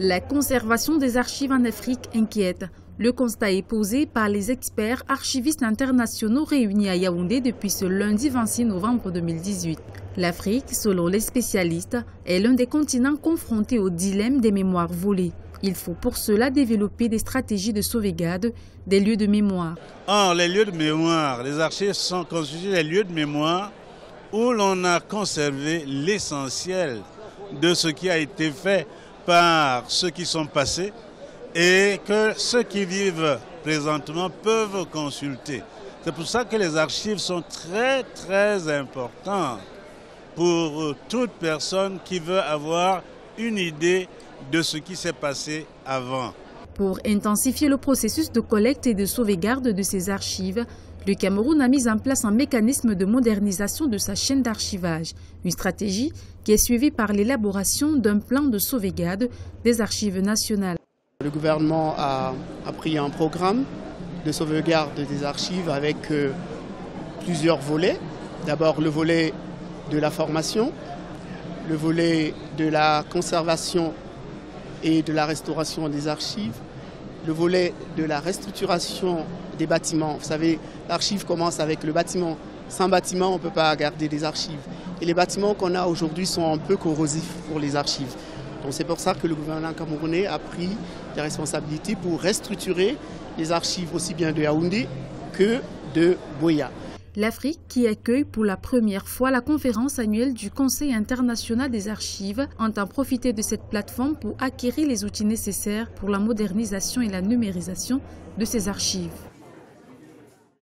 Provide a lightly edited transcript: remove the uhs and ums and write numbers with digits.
La conservation des archives en Afrique inquiète. Le constat est posé par les experts archivistes internationaux réunis à Yaoundé depuis ce lundi 26 novembre 2018. L'Afrique, selon les spécialistes, est l'un des continents confrontés au dilemme des mémoires volées. Il faut pour cela développer des stratégies de sauvegarde des lieux de mémoire. Or, les lieux de mémoire, les archives sont constitués des lieux de mémoire où l'on a conservé l'essentiel de ce qui a été fait par ceux qui sont passés et que ceux qui vivent présentement peuvent consulter. C'est pour ça que les archives sont très importantes pour toute personne qui veut avoir une idée de ce qui s'est passé avant. Pour intensifier le processus de collecte et de sauvegarde de ces archives, le Cameroun a mis en place un mécanisme de modernisation de sa chaîne d'archivage, une stratégie qui est suivie par l'élaboration d'un plan de sauvegarde des archives nationales. Le gouvernement a pris un programme de sauvegarde des archives avec plusieurs volets. D'abord le volet de la formation, le volet de la conservation et de la restauration des archives, le volet de la restructuration des bâtiments. Vous savez, l'archive commence avec le bâtiment. Sans bâtiment, on ne peut pas garder des archives. Et les bâtiments qu'on a aujourd'hui sont un peu corrosifs pour les archives. Donc c'est pour ça que le gouvernement camerounais a pris des responsabilités pour restructurer les archives aussi bien de Yaoundé que de Buea. L'Afrique, qui accueille pour la première fois la conférence annuelle du Conseil international des archives, entend profiter de cette plateforme pour acquérir les outils nécessaires pour la modernisation et la numérisation de ces archives.